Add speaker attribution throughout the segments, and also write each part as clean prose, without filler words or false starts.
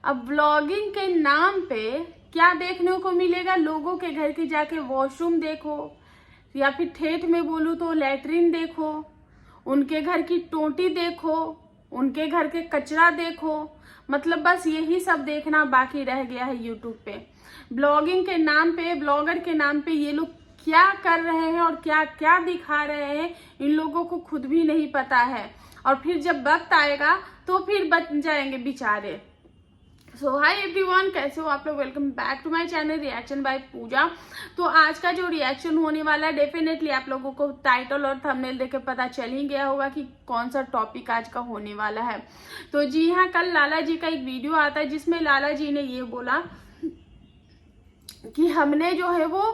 Speaker 1: अब व्लॉगिंग के नाम पे क्या देखने को मिलेगा? लोगों के घर के जाके वॉशरूम देखो, या फिर ठेठ में बोलूं तो लैट्रिन देखो, उनके घर की टोटी देखो, उनके घर के कचरा देखो। मतलब बस यही सब देखना बाकी रह गया है यूट्यूब पे। ब्लॉगिंग के नाम पे, ब्लॉगर के नाम पे ये लोग क्या कर रहे हैं और क्या क्या दिखा रहे हैं, इन लोगों को खुद भी नहीं पता है। और फिर जब वक्त आएगा तो फिर बच जाएंगे बेचारे। सो हाय एवरीवन, कैसे हो आप लोग? Welcome back to my channel reaction by Pooja. तो आज का जो रिएक्शन होने वाला है, डेफिनेटली आप लोगों को टाइटल और थंबनेल देख के पता चल ही गया होगा कि कौन सा टॉपिक आज का होने वाला है। तो जी हाँ, कल लाला जी का एक वीडियो आता है जिसमें लाला जी ने ये बोला कि हमने जो है वो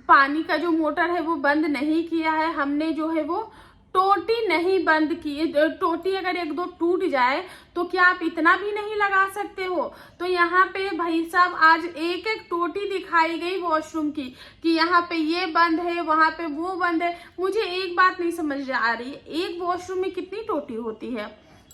Speaker 1: पानी का जो मोटर है वो बंद नहीं किया है, हमने जो है वो टोटी नहीं बंद की। टोटी अगर एक दो टूट जाए तो क्या आप इतना भी नहीं लगा सकते हो? तो यहाँ पे भाई साहब आज एक एक टोटी दिखाई गई वॉशरूम की कि यहाँ पे ये बंद है, वहां पे वो बंद है। मुझे एक बात नहीं समझ आ रही, एक वॉशरूम में कितनी टोटी होती है?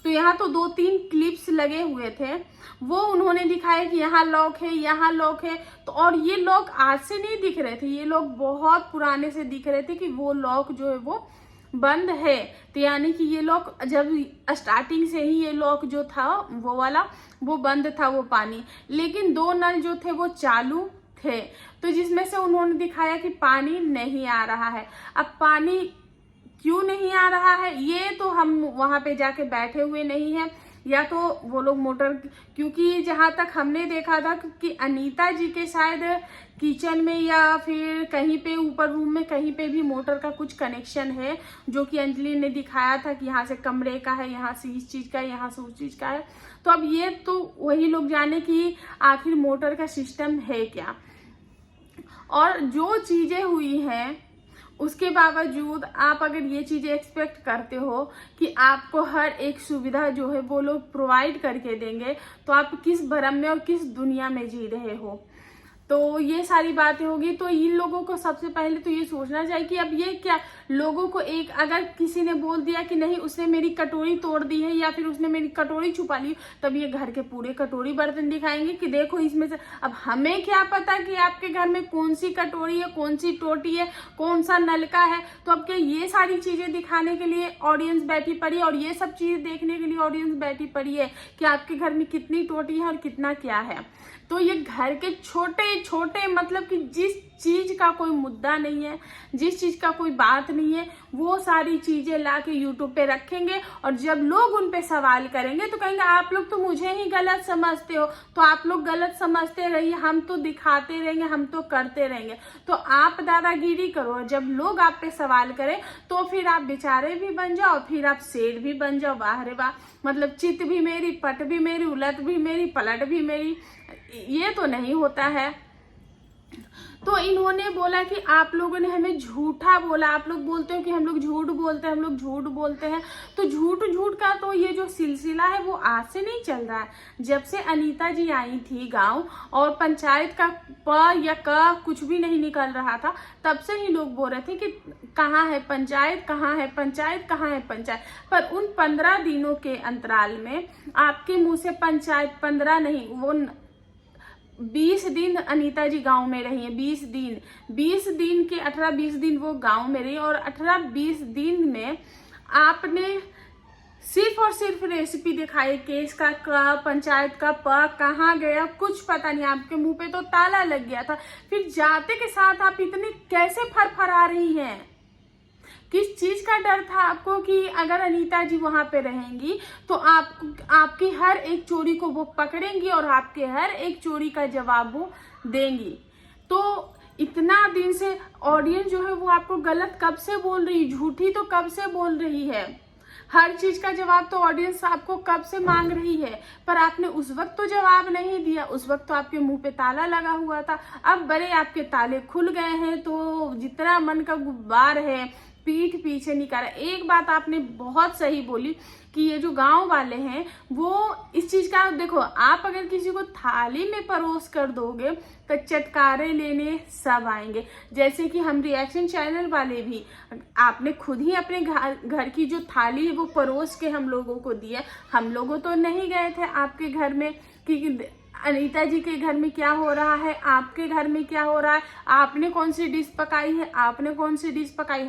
Speaker 1: तो यहाँ तो 2-3 क्लिप्स लगे हुए थे, वो उन्होंने दिखाया कि यहाँ लॉक है, यहाँ लॉक है। तो और ये लॉक आज से नहीं दिख रहे थे, ये लोग बहुत पुराने से दिख रहे थे कि वो लॉक जो है वो बंद है। तो यानी कि ये लॉक जब स्टार्टिंग से ही ये लॉक जो था वो वाला वो बंद था वो पानी, लेकिन 2 नल जो थे वो चालू थे। तो जिसमें से उन्होंने दिखाया कि पानी नहीं आ रहा है। अब पानी क्यों नहीं आ रहा है ये तो हम वहां पे जाके बैठे हुए नहीं हैं, या तो वो लोग मोटर, क्योंकि जहां तक हमने देखा था कि अनीता जी के शायद किचन में या फिर कहीं पे ऊपर रूम में कहीं पे भी मोटर का कुछ कनेक्शन है, जो कि अंजलि ने दिखाया था कि यहाँ से कमरे का है, यहाँ से इस चीज का है, यहाँ से उस चीज का है। तो अब ये तो वही लोग जाने कि आखिर मोटर का सिस्टम है क्या। और जो चीजें हुई हैं उसके बावजूद आप अगर ये चीजें एक्सपेक्ट करते हो कि आपको हर एक सुविधा जो है वो लोग प्रोवाइड करके देंगे, तो आप किस भ्रम में और किस दुनिया में जी रहे हो? तो ये सारी बातें होगी। तो इन लोगों को सबसे पहले तो ये सोचना चाहिए कि अब ये क्या, लोगों को एक अगर किसी ने बोल दिया कि नहीं उसने मेरी कटोरी तोड़ दी है या फिर उसने मेरी कटोरी छुपा ली, तब ये घर के पूरे कटोरी बर्तन दिखाएंगे कि देखो इसमें से। अब हमें क्या पता कि आपके घर में कौन सी कटोरी है, कौन सी टोटी है, कौन सा नलका है? तो अब क्या ये सारी चीजें दिखाने के लिए ऑडियंस बैठी पड़ी है और ये सब चीजें देखने के लिए ऑडियंस बैठी पड़ी है कि आपके घर में कितनी टोटी है और कितना क्या है? तो ये घर के छोटे छोटे, मतलब कि जिस चीज का कोई मुद्दा नहीं है, जिस चीज का कोई बात नहीं है, वो सारी चीजें ला के यूट्यूब पे रखेंगे। और जब लोग उन पे सवाल करेंगे तो कहेंगे आप लोग तो मुझे ही गलत समझते हो। तो आप लोग गलत समझते रहिए, हम तो दिखाते रहेंगे, हम तो करते रहेंगे। तो आप दादागिरी करो, जब लोग आप पे सवाल करें तो फिर आप बेचारे भी बन जाओ, फिर आप शेर भी बन जाओ। वाह रे वाह, मतलब चित भी मेरी, पट भी मेरी, उलट भी मेरी, पलट भी मेरी। ये तो नहीं होता है। तो इन्होंने बोला कि आप लोगों ने हमें झूठा बोला, आप लोग बोलते हो कि हम लोग झूठ बोलते हैं, हम लोग झूठ बोलते हैं। तो झूठ का तो ये जो सिलसिला है वो आज से नहीं चल रहा है। जब से अनीता जी आई थी गांव और पंचायत का प या क कुछ भी नहीं निकल रहा था, तब से ही लोग बोल रहे थे कि कहाँ है पंचायत, कहाँ है पंचायत, कहाँ है पंचायत। पर उन 15 दिनों के अंतराल में आपके मुंह से पंचायत, 15 नहीं वो 20 दिन अनीता जी गांव में रही है। 20 दिन के 18-20 दिन वो गांव में रही और 18-20 दिन में आपने सिर्फ और सिर्फ रेसिपी दिखाई। केस का क, पंचायत का प, कहाँ गया कुछ पता नहीं, आपके मुंह पे तो ताला लग गया था। फिर जाते के साथ आप इतनी कैसे फरफरा रही हैं? किस चीज का डर था आपको कि अगर अनीता जी वहां पे रहेंगी तो आपकी हर एक चोरी को वो पकड़ेंगी और आपके हर एक चोरी का जवाब वो देंगी? तो इतना दिन से ऑडियंस जो है वो आपको गलत कब से बोल रही, झूठी तो कब से बोल रही है। हर चीज का जवाब तो ऑडियंस आपको कब से मांग रही है, पर आपने उस वक्त तो जवाब नहीं दिया। उस वक्त तो आपके मुंह पे ताला लगा हुआ था। अब बड़े आपके ताले खुल गए हैं तो जितना मन का गुब्बार है पीठ पीछे नहीं कर। एक बात आपने बहुत सही बोली कि ये जो गांव वाले हैं वो इस चीज का देखो, आप अगर किसी को थाली में परोस कर दोगे तो चटकारे लेने सब आएंगे। जैसे कि हम रिएक्शन चैनल वाले भी, आपने खुद ही अपने घर की जो थाली है वो परोस के हम लोगों को दिया। हम लोगों तो नहीं गए थे आपके घर में, कि अनीता जी के घर में क्या हो रहा है, आपके घर में क्या हो रहा है, आपने कौन सी डिश पकाई है, आपने कौन सी डिश पकाई।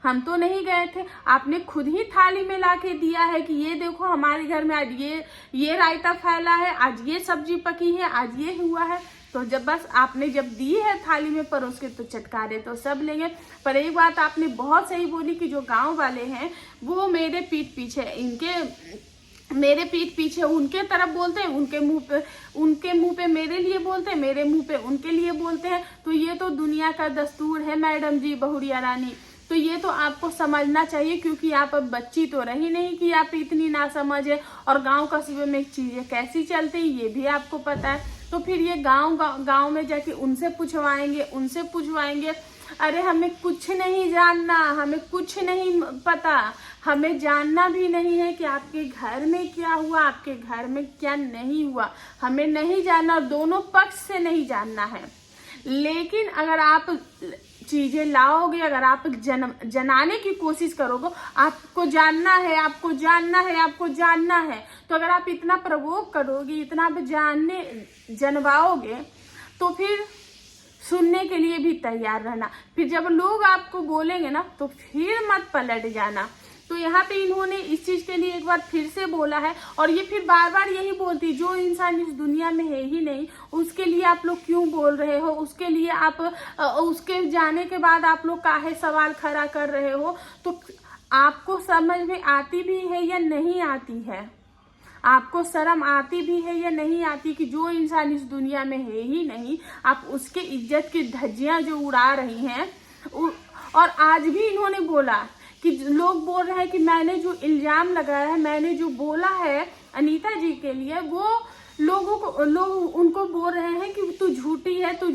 Speaker 1: हम तो नहीं गए थे, आपने खुद ही थाली में ला के दिया है कि ये देखो हमारे घर में आज ये रायता फैला है, आज ये सब्जी पकी है, आज ये हुआ है। तो जब बस आपने जब दी है थाली में परोस के, तो चटकारे तो सब लेंगे। पर एक बात आपने बहुत सही बोली कि जो गांव वाले हैं वो मेरे पीठ पीछे उनके तरफ बोलते हैं, उनके मुंह पे मेरे लिए बोलते हैं, मेरे मुंह पे उनके लिए बोलते हैं। तो ये तो दुनिया का दस्तूर है मैडम जी, बहुड़िया रानी। तो ये तो आपको समझना चाहिए, क्योंकि आप अब बच्ची तो रही नहीं कि आप इतनी नासमझ है। और गांव कस्बे में चीजें कैसी चलती है ये भी आपको पता है। तो फिर ये गांव में जाके उनसे पूछवाएंगे। अरे हमें कुछ नहीं जानना, हमें कुछ नहीं पता, हमें जानना भी नहीं है कि आपके घर में क्या हुआ, आपके घर में क्या नहीं हुआ, हमें नहीं जानना, और दोनों पक्ष से नहीं जानना है। लेकिन अगर आप चीजें लाओगे, अगर आप जनाने की कोशिश करोगे, आपको जानना है, तो अगर आप इतना प्रवोक करोगे, इतना आप जनवाओगे, तो फिर सुनने के लिए भी तैयार रहना। फिर जब लोग आपको बोलेंगे ना, तो फिर मत पलट जाना। तो यहाँ पे इन्होंने इस चीज के लिए एक बार फिर से बोला है, और ये फिर बार बार यही बोलती, जो इंसान इस दुनिया में है ही नहीं, उसके लिए आप लोग क्यों बोल रहे हो, उसके लिए आप उसके जाने के बाद आप लोग काहे सवाल खड़ा कर रहे हो। तो आपको समझ में आती भी है या नहीं आती है, आपको शर्म आती भी है या नहीं आती कि जो इंसान इस दुनिया में है ही नहीं, आप उसके इज्जत की धज्जियां जो उड़ा रही हैं। और आज भी इन्होंने बोला कि लोग बोल रहे हैं कि मैंने जो इल्जाम लगाया है, मैंने जो बोला है अनीता जी के लिए, वो लोग उनको बोल रहे हैं कि तू झूठी है, तू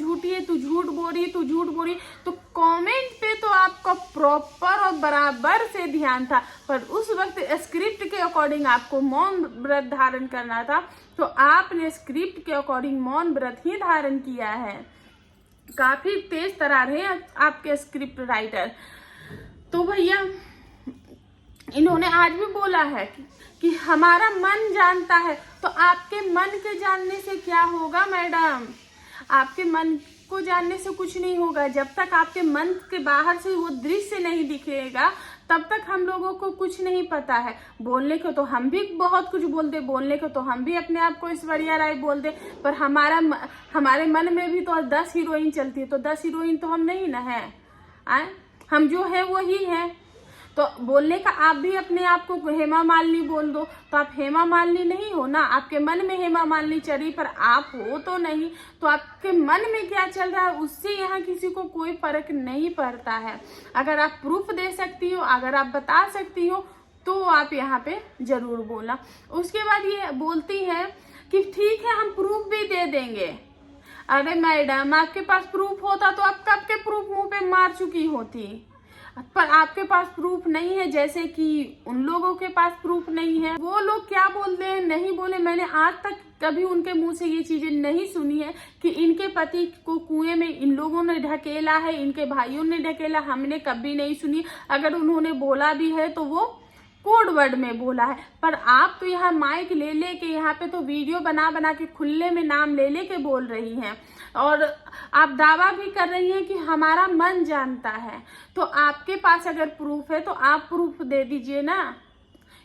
Speaker 1: झूठ बोल रही। तो कमेंट पे तो आपका प्रॉपर और बराबर से ध्यान था, पर उस वक्त स्क्रिप्ट के अकॉर्डिंग आपको मौन व्रत धारण करना था, तो आपने स्क्रिप्ट के अकॉर्डिंग मौन व्रत ही धारण किया है। काफी तेज तरार है आपके स्क्रिप्ट राइटर। तो भैया इन्होंने आज भी बोला है कि हमारा मन जानता है। तो आपके मन के जानने से क्या होगा मैडम, आपके मन को जानने से कुछ नहीं होगा। जब तक आपके मन के बाहर से वो दृश्य नहीं दिखेगा, तब तक हम लोगों को कुछ नहीं पता है। बोलने को तो हम भी बहुत कुछ बोलते, बोलने को तो हम भी अपने आप को ऐश्वर्या राय बोलते, पर हमारे मन में भी तो 10 हीरोइन चलती है, तो 10 हीरोइन तो हम नहीं ना है, हम जो है वो ही है। तो बोलने का आप भी अपने आप को हेमा मालिनी बोल दो, तो आप हेमा मालिनी नहीं हो ना, आपके मन में हेमा मालिनी चली, पर आप हो तो नहीं। तो आपके मन में क्या चल रहा है उससे यहाँ किसी को कोई फर्क नहीं पड़ता है। अगर आप प्रूफ दे सकती हो, अगर आप बता सकती हो, तो आप यहाँ पे जरूर बोला। उसके बाद ये बोलती है कि ठीक है हम प्रूफ भी दे देंगे। अरे मैडम आपके पास प्रूफ होता तो आप कब के प्रूफ मुंह पे मार चुकी होती, पर आपके पास प्रूफ नहीं है, जैसे कि उन लोगों के पास प्रूफ नहीं है। वो लोग क्या बोलते हैं नहीं बोले, मैंने आज तक कभी उनके मुंह से ये चीजें नहीं सुनी है कि इनके पति को कुएं में इन लोगों ने ढकेला है, इनके भाइयों ने ढकेला, हमने कभी नहीं सुनी। अगर उन्होंने बोला भी है तो वो कोड वर्ड में बोला है। पर आप तो यहाँ माइक ले के यहाँ पे तो वीडियो बना के खुले में नाम ले के बोल रही हैं, और आप दावा भी कर रही हैं कि हमारा मन जानता है। तो आपके पास अगर प्रूफ है तो आप प्रूफ दे दीजिए ना,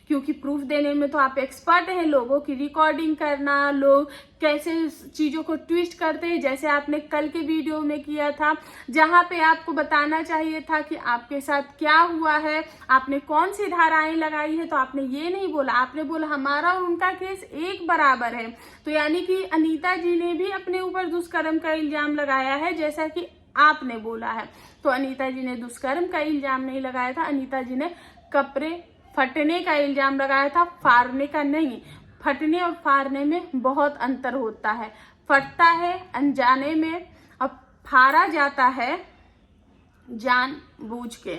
Speaker 1: क्योंकि प्रूफ देने में तो आप एक्सपर्ट हैं। लोगों की रिकॉर्डिंग करना, लोग कैसे चीजों को ट्विस्ट करते हैं, जैसे आपने कल के वीडियो में किया था, जहां पे आपको बताना चाहिए था कि आपके साथ क्या हुआ है, आपने कौन सी धाराएं लगाई है, तो आपने ये नहीं बोला, आपने बोला हमारा और उनका केस एक बराबर है। तो यानी कि अनीता जी ने भी अपने ऊपर दुष्कर्म का इल्जाम लगाया है, जैसा कि आपने बोला है। तो अनीता जी ने दुष्कर्म का इल्जाम नहीं लगाया था, अनीता जी ने कपड़े फटने का इल्जाम लगाया था, फाड़ने का नहीं। फटने और फाड़ने में बहुत अंतर होता है। फटता है अनजाने में, और फाड़ा जाता है जानबूझ के,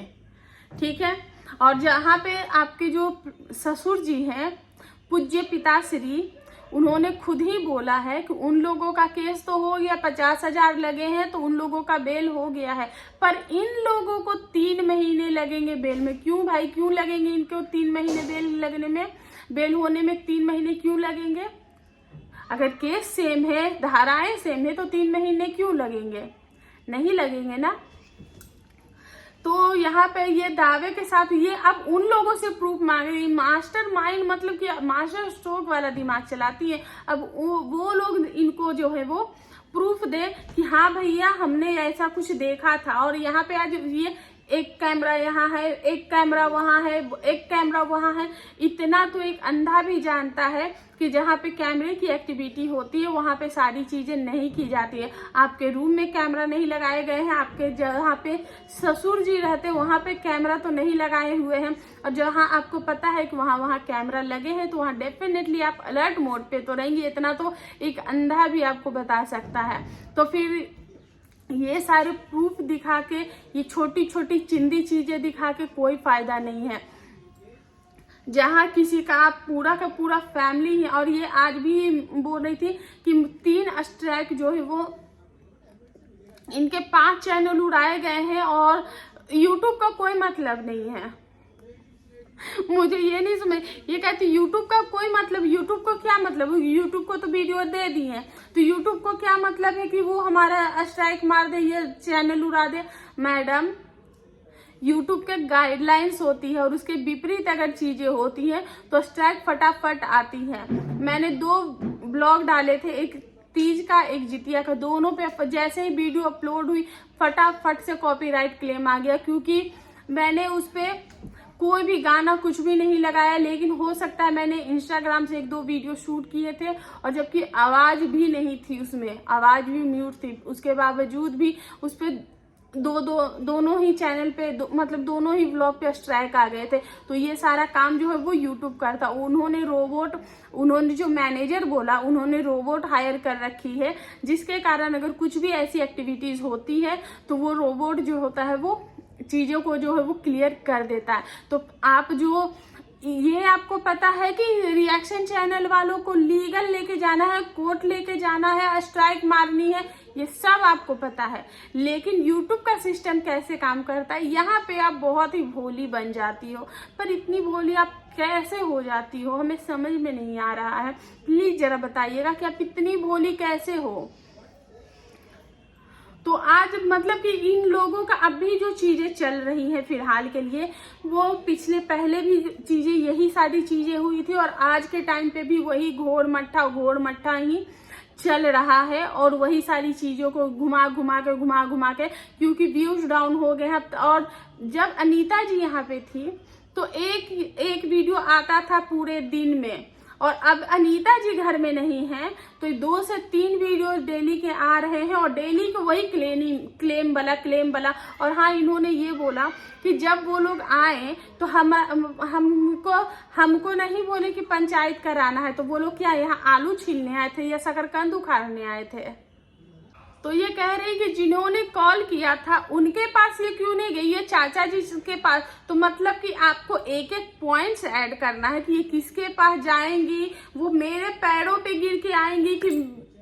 Speaker 1: ठीक है। और जहाँ पे आपके जो ससुर जी हैं पूज्य पिताश्री, उन्होंने खुद ही बोला है कि उन लोगों का केस तो हो गया, 50,000 लगे हैं तो उन लोगों का बेल हो गया है, पर इन लोगों को 3 महीने लगेंगे बेल में। क्यों भाई, क्यों लगेंगे इनको 3 महीने बेल लगने में, बेल होने में 3 महीने क्यों लगेंगे? अगर केस सेम है, धाराएं सेम है, तो 3 महीने क्यों लगेंगे? नहीं लगेंगे ना। तो यहाँ पे ये दावे के साथ ये अब उन लोगों से प्रूफ मांग रही, मास्टर माइंड मतलब कि मास्टर स्ट्रोक वाला दिमाग चलाती है। अब वो लोग इनको जो है वो प्रूफ दे कि हाँ भैया हमने ऐसा कुछ देखा था। और यहाँ पे आज ये एक कैमरा यहाँ है, एक कैमरा वहाँ है, एक कैमरा वहाँ है। इतना तो एक अंधा भी जानता है कि जहाँ पे कैमरे की एक्टिविटी होती है वहाँ पे सारी चीजें नहीं की जाती है। आपके रूम में कैमरा नहीं लगाए गए हैं, आपके जहाँ पे ससुर जी रहते वहाँ पे कैमरा तो नहीं लगाए हुए हैं। और जहाँ आपको पता है कि वहाँ कैमरा लगे हैं तो वहाँ डेफिनेटली आप अलर्ट मोड पे तो रहेंगे। इतना तो एक अंधा भी आपको बता सकता है। तो फिर ये सारे प्रूफ दिखा के, ये छोटी छोटी चिंदी चीजें दिखा के कोई फायदा नहीं है। जहाँ किसी का आप पूरा का पूरा फैमिली है। और ये आज भी बोल रही थी कि 3 स्ट्राइक जो है वो इनके 5 चैनल उड़ाए गए हैं और यूट्यूब का कोई मतलब नहीं है। मुझे ये नहीं समझ, ये कहती यूट्यूब का कोई मतलब, यूट्यूब को क्या मतलब? यूट्यूब को तो वीडियो दे दी है, तो यूट्यूब को क्या मतलब है कि वो हमारा स्ट्राइक मार दे, ये चैनल उड़ा दे? मैडम, यूट्यूब के गाइडलाइंस होती है और उसके विपरीत अगर चीजें होती हैं तो स्ट्राइक फटाफट आती है। मैंने 2 ब्लॉग डाले थे, एक तीज का एक जितिया का, दोनों पे जैसे ही वीडियो अपलोड हुई फटाफट से कॉपीराइट क्लेम आ गया, क्योंकि मैंने उस पे कोई भी गाना कुछ भी नहीं लगाया। लेकिन हो सकता है मैंने इंस्टाग्राम से 1-2 वीडियो शूट किए थे और जबकि आवाज भी नहीं थी, उसमें आवाज भी म्यूट थी, उसके बावजूद भी उस पे दोनों ही चैनल पे मतलब दोनों ही ब्लॉग पे स्ट्राइक आ गए थे। तो ये सारा काम जो है वो यूट्यूब करता। उन्होंने जो मैनेजर बोला, उन्होंने रोबोट हायर कर रखी है, जिसके कारण अगर कुछ भी ऐसी एक्टिविटीज होती है तो वो रोबोट जो होता है वो चीजों को जो है वो क्लियर कर देता है। तो आप जो ये आपको पता है कि रिएक्शन चैनल वालों को लीगल लेके जाना है, कोर्ट लेके जाना है, स्ट्राइक मारनी है, ये सब आपको पता है। लेकिन यूट्यूब का सिस्टम कैसे काम करता है, यहाँ पे आप बहुत ही भोली बन जाती हो। पर इतनी भोली आप कैसे हो जाती हो, हमें समझ में नहीं आ रहा है। प्लीज जरा बताइएगा कि आप इतनी भोली कैसे हो। तो आज मतलब कि इन लोगों का अभी जो चीजें चल रही हैं फिलहाल के लिए, वो पहले भी चीजें यही सारी चीजें हुई थी और आज के टाइम पे भी वही घोर मट्ठा ही चल रहा है। और वही सारी चीजों को घुमा घुमा के क्योंकि व्यूज डाउन हो गए हैं। और जब अनीता जी यहाँ पे थी तो एक वीडियो आता था पूरे दिन में, और अब अनीता जी घर में नहीं है तो 2 से 3 वीडियो डेली के आ रहे हैं और डेली को वही क्लेम वाला। और हाँ, इन्होंने ये बोला कि जब वो लोग आए तो हमको नहीं बोले कि पंचायत कराना है, तो वो लोग क्या यहाँ आलू छीलने आए थे या शकरकंद उखाड़ने आए थे? तो ये कह रही कि जिन्होंने कॉल किया था उनके पास ये क्यों नहीं गई, ये चाचा जी के पास। तो मतलब कि आपको एक पॉइंट्स ऐड करना है कि ये किसके पास जाएंगी, वो मेरे पैरों पे गिर के आएंगी कि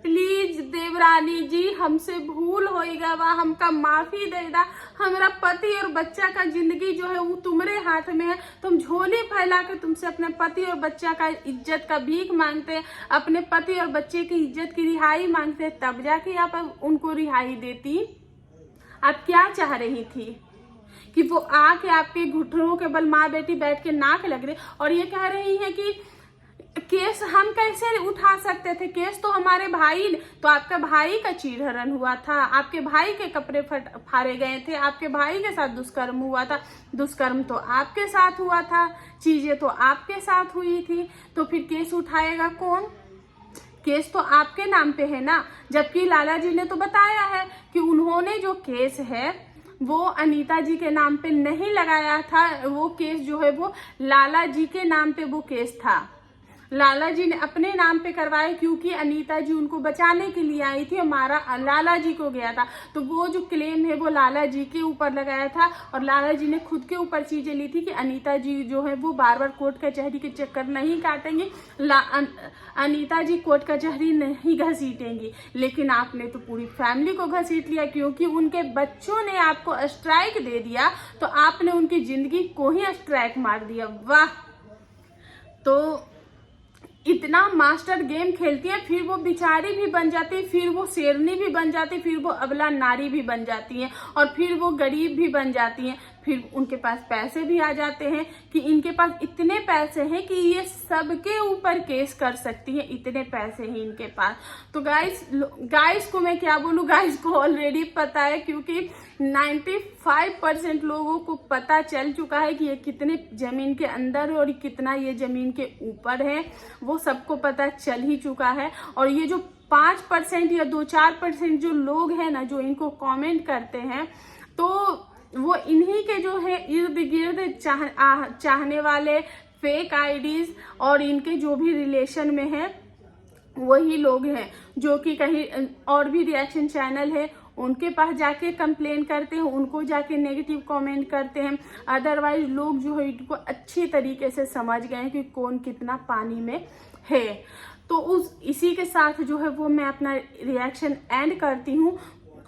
Speaker 1: प्लीज देवरानी जी हमसे भूल होएगा, वह हमका माफी दे दा, हमारा पति और बच्चा का जिंदगी जो है वो तुम्हारे हाथ में है। तुम झोली फैला के तुमसे अपने पति और बच्चा का इज्जत का भीख मांगते, अपने पति और बच्चे की इज्जत की रिहाई मांगते, तब जाके आप उनको रिहाई देती। आप क्या चाह रही थी कि वो आके आपके घुटनों के बल माँ बेटी बैठ के नाक लग रहे? और ये कह रही है कि केस हम कैसे उठा सकते थे, केस तो हमारे भाई, तो आपका भाई का चीरहरण हुआ था, आपके भाई के कपड़े फाड़े गए थे, आपके भाई के साथ दुष्कर्म हुआ था, दुष्कर्म तो आपके साथ हुआ था, चीजें तो आपके साथ हुई थी, तो फिर केस उठाएगा कौन? केस तो आपके नाम पे है ना। जबकि लाला जी ने तो बताया है कि उन्होंने जो केस है वो अनीता जी के नाम पे नहीं लगाया था, वो केस जो है वो लाला जी के नाम पे वो केस था। लाला जी ने अपने नाम पे करवाए क्योंकि अनीता जी उनको बचाने के लिए आई थी और मारा लाला जी को गया था। तो वो जो क्लेम है वो लाला जी के ऊपर लगाया था और लाला जी ने खुद के ऊपर चीजें ली थी कि अनीता जी जो है वो बार बार कोर्ट कचहरी के चक्कर नहीं काटेंगी, अनीता जी कोर्ट कचहरी नहीं घसीटेंगी। लेकिन आपने तो पूरी फैमिली को घसीट लिया, क्योंकि उनके बच्चों ने आपको स्ट्राइक दे दिया तो आपने उनकी जिंदगी को ही स्ट्राइक मार दिया। वाह! तो इतना मास्टर गेम खेलती है, फिर वो बिचारी भी बन जाती है, फिर वो शेरनी भी बन जाती है, फिर वो अबला नारी भी बन जाती है, और फिर वो गरीब भी बन जाती हैं। फिर उनके पास पैसे भी आ जाते हैं कि इनके पास इतने पैसे हैं कि ये सबके ऊपर केस कर सकती है, इतने पैसे हैं इनके पास। तो गाइस को मैं क्या बोलूँ, गाइस को ऑलरेडी पता है, क्योंकि 95% लोगों को पता चल चुका है कि ये कितने जमीन के अंदर है और कितना ये जमीन के ऊपर है, वो सबको पता चल ही चुका है। और ये जो 5% या 2-4% जो लोग हैं ना, जो इनको कमेंट करते हैं, तो वो इन्हीं के जो है इर्द गिर्द चाहने वाले फेक आईडीज और इनके जो भी रिलेशन में है वही लोग हैं, जो कि कहीं और भी रिएक्शन चैनल है उनके पास जाके कंप्लेन करते हैं, उनको जाके नेगेटिव कमेंट करते हैं। अदरवाइज लोग जो है इनको अच्छी तरीके से समझ गए हैं कि कौन कितना पानी में है। तो इसी के साथ जो है वो मैं अपना रिएक्शन एंड करती हूँ।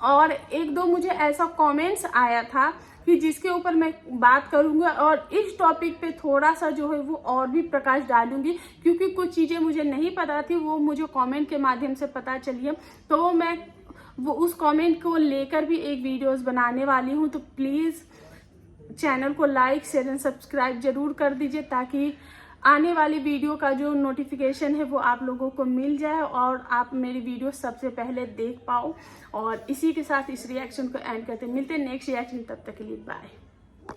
Speaker 1: और एक दो मुझे ऐसा कमेंट्स आया था कि जिसके ऊपर मैं बात करूंगा, और इस टॉपिक पे थोड़ा सा जो है वो और भी प्रकाश डालूंगी, क्योंकि कुछ चीजें मुझे नहीं पता थी, वो मुझे कमेंट के माध्यम से पता चली है। तो मैं वो उस कमेंट को लेकर भी एक वीडियोस बनाने वाली हूँ। तो प्लीज चैनल को लाइक, शेयर एंड सब्सक्राइब जरूर कर दीजिए, ताकि आने वाली वीडियो का जो नोटिफिकेशन है वो आप लोगों को मिल जाए और आप मेरी वीडियो सबसे पहले देख पाओ। और इसी के साथ इस रिएक्शन को एंड करते मिलते हैं नेक्स्ट रिएक्शन, तब तक के लिए बाय।